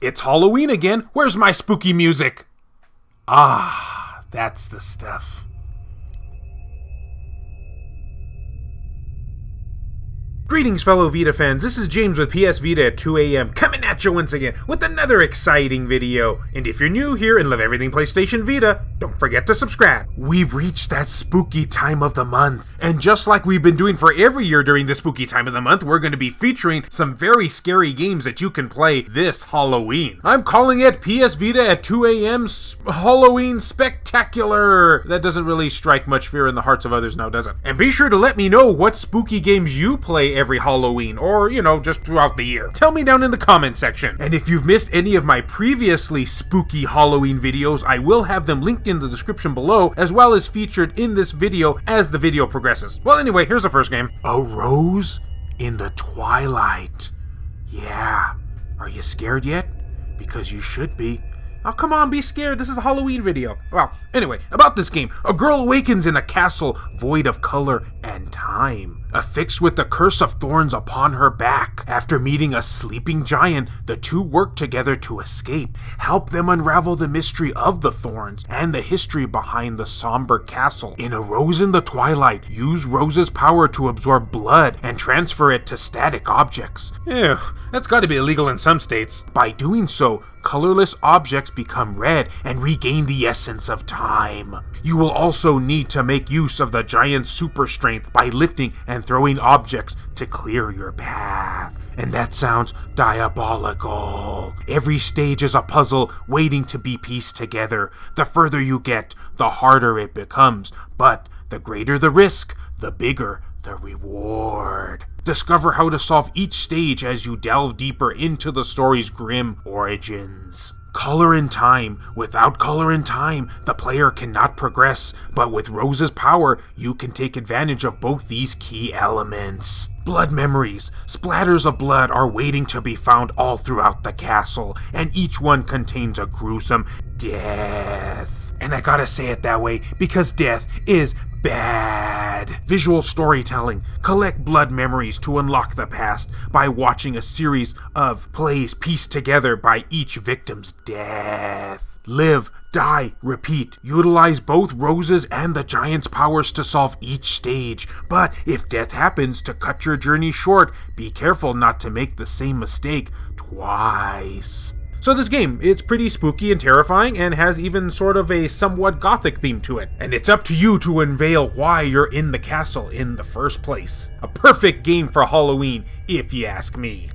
It's Halloween again. Where's my spooky music? Ah, that's the stuff. Greetings, fellow Vita fans. This is James with PS Vita at 2 a.m. coming at you once again with another exciting video. And if you're new here and love everything PlayStation Vita, don't forget to subscribe. We've reached that spooky time of the month. And just like we've been doing for every year during the spooky time of the month, we're going to be featuring some very scary games that you can play this Halloween. I'm calling it PS Vita at 2 a.m. Halloween Spectacular. That doesn't really strike much fear in the hearts of others now, does it? And be sure to let me know what spooky games you play every Halloween, or, just throughout the year. Tell me down in the comment section. And if you've missed any of my previously spooky Halloween videos, I will have them linked in the description below, as well as featured in this video as the video progresses. Well, anyway, here's the first game. A Rose in the Twilight. Yeah. Are you scared yet? Because you should be. Oh, come on, be scared. This is a Halloween video. Well, anyway, about this game. A girl awakens in a castle void of color and time, affixed with the curse of thorns upon her back. After meeting a sleeping giant, the two work together to escape, help them unravel the mystery of the thorns and the history behind the somber castle. In A Rose in the Twilight, use Rose's power to absorb blood and transfer it to static objects. Ew, that's gotta be illegal in some states. By doing so, colorless objects become red and regain the essence of time. You will also need to make use of the giant's super strength by lifting and throwing objects to clear your path. And that sounds diabolical. Every stage is a puzzle waiting to be pieced together. The further you get, the harder it becomes. But the greater the risk, the bigger the reward. Discover how to solve each stage as you delve deeper into the story's grim origins. Color in time. Without color in time, the player cannot progress, but with Rose's power, you can take advantage of both these key elements. Blood memories. Splatters of blood are waiting to be found all throughout the castle, and each one contains a gruesome death. And I gotta say it that way because death is bad. Visual storytelling. Collect blood memories to unlock the past by watching a series of plays pieced together by each victim's death. Live, die, repeat. Utilize both Rose's and the giant's powers to solve each stage. But if death happens to cut your journey short, be careful not to make the same mistake twice. So this game, it's pretty spooky and terrifying and has even sort of a somewhat gothic theme to it. And it's up to you to unveil why you're in the castle in the first place. A perfect game for Halloween, if you ask me.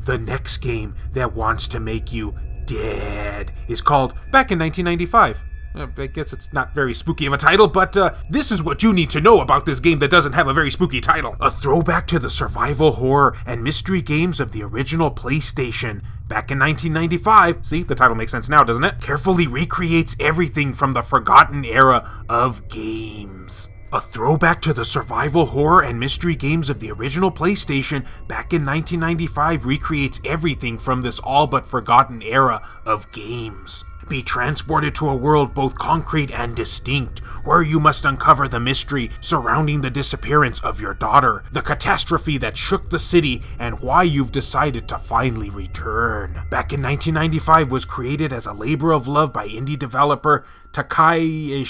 The next game that wants to make you dead is called Back in 1995. I guess it's not very spooky of a title, but this is what you need to know about this game that doesn't have a very spooky title. A throwback to the survival horror and mystery games of the original PlayStation. Back in 1995, see, the title makes sense now, doesn't it? Carefully recreates everything from the forgotten era of games. A throwback to the survival horror and mystery games of the original PlayStation back in 1995 recreates everything from this all but forgotten era of games. Be transported to a world both concrete and distinct, where you must uncover the mystery surrounding the disappearance of your daughter, the catastrophe that shook the city, and why you've decided to finally return. Back in 1995 was created as a labor of love by indie developer Takai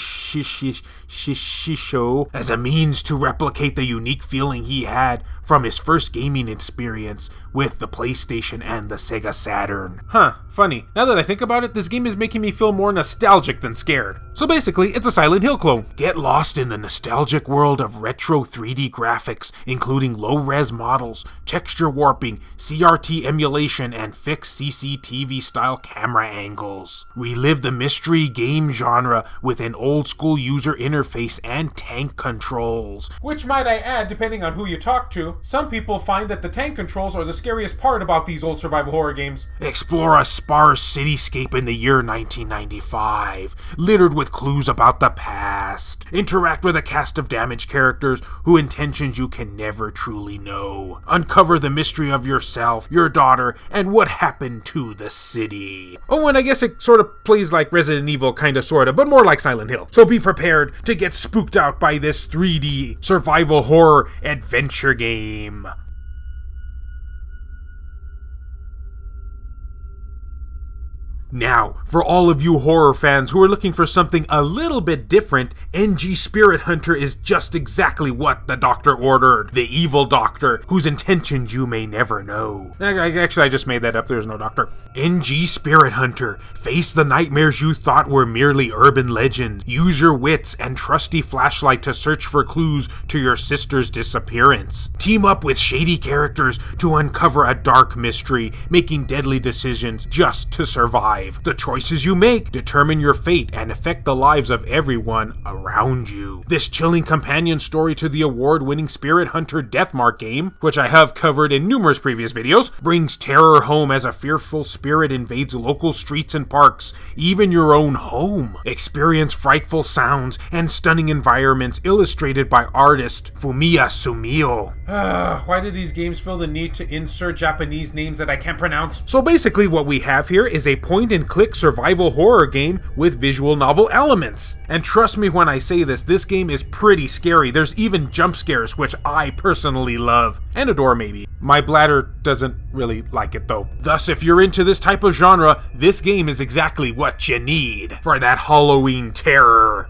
Shisho as a means to replicate the unique feeling he had from his first gaming experience with the PlayStation and the Sega Saturn. Funny. Now that I think about it, this game is making me feel more nostalgic than scared. So basically, it's a Silent Hill clone. Get lost in the nostalgic world of retro 3D graphics, including low-res models, texture warping, CRT emulation, and fixed CCTV-style camera angles. Relive the mystery game genre with an old-school user interface and tank controls. Which, might I add, depending on who you talk to, some people find that the tank controls are the scariest part about these old survival horror games. Explore a sparse cityscape in the year 1995, littered with clues about the past. Interact with a cast of damaged characters whose intentions you can never truly know. Uncover the mystery of yourself, your daughter, and what happened to the city. Oh, and I guess it sort of plays like Resident Evil, kinda sorta sorta, but more like Silent Hill. So be prepared to get spooked out by this 3D survival horror adventure game. Now, for all of you horror fans who are looking for something a little bit different, NG Spirit Hunter is just exactly what the doctor ordered. The evil doctor, whose intentions you may never know. Actually, I just made that up. There's no doctor. NG Spirit Hunter. Face the nightmares you thought were merely urban legends. Use your wits and trusty flashlight to search for clues to your sister's disappearance. Team up with shady characters to uncover a dark mystery, making deadly decisions just to survive. The choices you make determine your fate and affect the lives of everyone around you. This chilling companion story to the award-winning Spirit Hunter Deathmark game, which I have covered in numerous previous videos, brings terror home as a fearful spirit invades local streets and parks, even your own home. Experience frightful sounds and stunning environments illustrated by artist Fumiya Sumio. Why do these games feel the need to insert Japanese names that I can't pronounce? So basically what we have here is a point-and-click survival horror game with visual novel elements. And trust me when I say this game is pretty scary. There's even jump scares, which I personally love. And adore, maybe. My bladder doesn't really like it, though. Thus, if you're into this type of genre, this game is exactly what you need for that Halloween terror.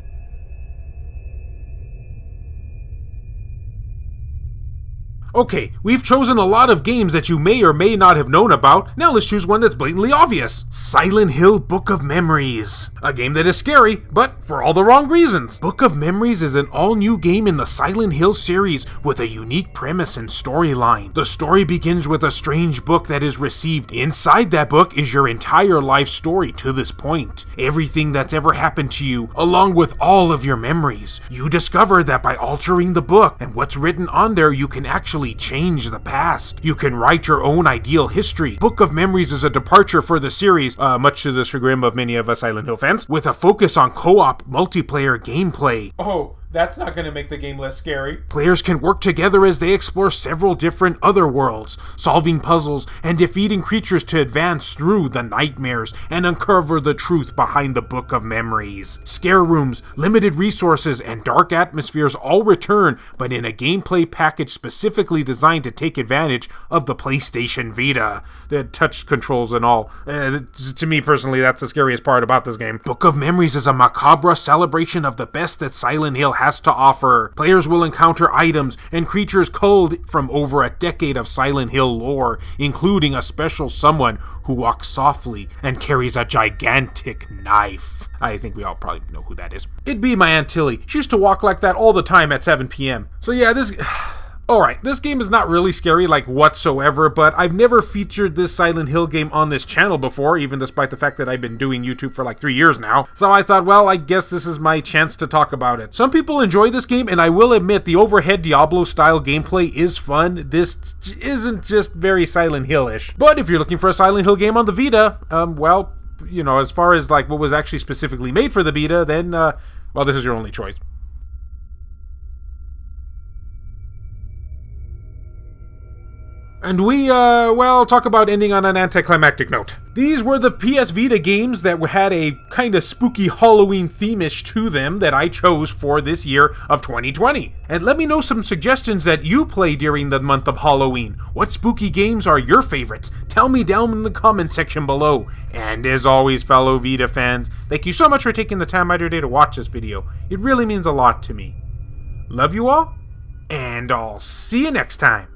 Okay, we've chosen a lot of games that you may or may not have known about. Now let's choose one that's blatantly obvious. Silent Hill Book of Memories. A game that is scary, but for all the wrong reasons. Book of Memories is an all-new game in the Silent Hill series with a unique premise and storyline. The story begins with a strange book that is received. Inside that book is your entire life story to this point. Everything that's ever happened to you, along with all of your memories. You discover that by altering the book and what's written on there, you can actually change the past. You can write your own ideal history. Book of Memories is a departure for the series, much to the chagrin of many of us Silent Hill fans, with a focus on co-op multiplayer gameplay. Oh, that's not going to make the game less scary. Players can work together as they explore several different other worlds, solving puzzles and defeating creatures to advance through the nightmares and uncover the truth behind the Book of Memories. Scare rooms, limited resources, and dark atmospheres all return, but in a gameplay package specifically designed to take advantage of the PlayStation Vita. The touch controls and all. To me personally, that's the scariest part about this game. Book of Memories is a macabre celebration of the best that Silent Hill has to offer. Players will encounter items and creatures culled from over a decade of Silent Hill lore, including a special someone who walks softly and carries a gigantic knife. I think we all probably know who that is. It'd be my Aunt Tilly. She used to walk like that all the time at 7 p.m. So yeah, Alright, this game is not really scary like whatsoever, but I've never featured this Silent Hill game on this channel before, even despite the fact that I've been doing YouTube for like 3 years now. So I thought, well, I guess this is my chance to talk about it. Some people enjoy this game, and I will admit the overhead Diablo-style gameplay is fun. This isn't just very Silent Hill-ish. But if you're looking for a Silent Hill game on the Vita, well, you know, as far as like what was actually specifically made for the Vita, then, well, this is your only choice. And we, well, talk about ending on an anticlimactic note. These were the PS Vita games that had a kind of spooky Halloween theme-ish to them that I chose for this year of 2020. And let me know some suggestions that you play during the month of Halloween. What spooky games are your favorites? Tell me down in the comment section below. And as always, fellow Vita fans, thank you so much for taking the time out of your day to watch this video. It really means a lot to me. Love you all, and I'll see you next time.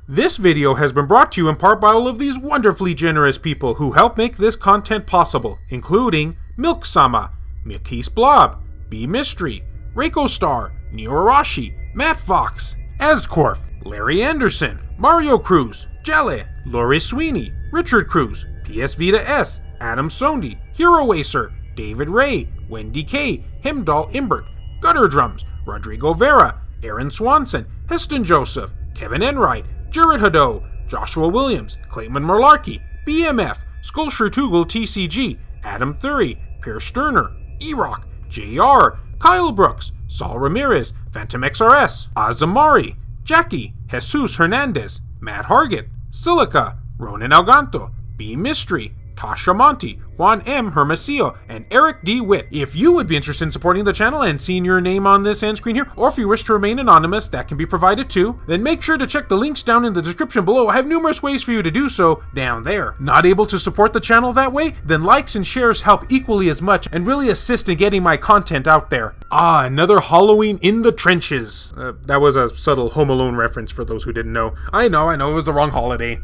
This video has been brought to you in part by all of these wonderfully generous people who help make this content possible, including Milk-sama, Mikis Blob, B Mystery, Reiko Star, Neorashi, Matt Fox, Asdcorf, Larry Anderson, Mario Cruz, Jelly, Lori Sweeney, Richard Cruz, PS Vita S, Adam Sondi, Hero Acer, David Ray, Wendy K, Himdall Imbert, Gutter Drums, Rodrigo Vera, Aaron Swanson, Heston Joseph, Kevin Enright, Jared Hado, Joshua Williams, Clayton Merlarkey, BMF, Skulshur Tugel TCG, Adam Thury, Pierce Sterner, E-Rock, JR, Kyle Brooks, Saul Ramirez, Phantom XRS, Azamari, Jackie, Jesus Hernandez, Matt Hargett, Silica, Ronan Alganto, B. Mystery, Tasha Monty, Juan M. Hermosillo, and Eric D. Witt. If you would be interested in supporting the channel and seeing your name on this end screen here, or if you wish to remain anonymous, that can be provided too, then make sure to check the links down in the description below. I have numerous ways for you to do so down there. Not able to support the channel that way? Then likes and shares help equally as much and really assist in getting my content out there. Ah, another Halloween in the trenches. That was a subtle Home Alone reference for those who didn't know. I know, it was the wrong holiday.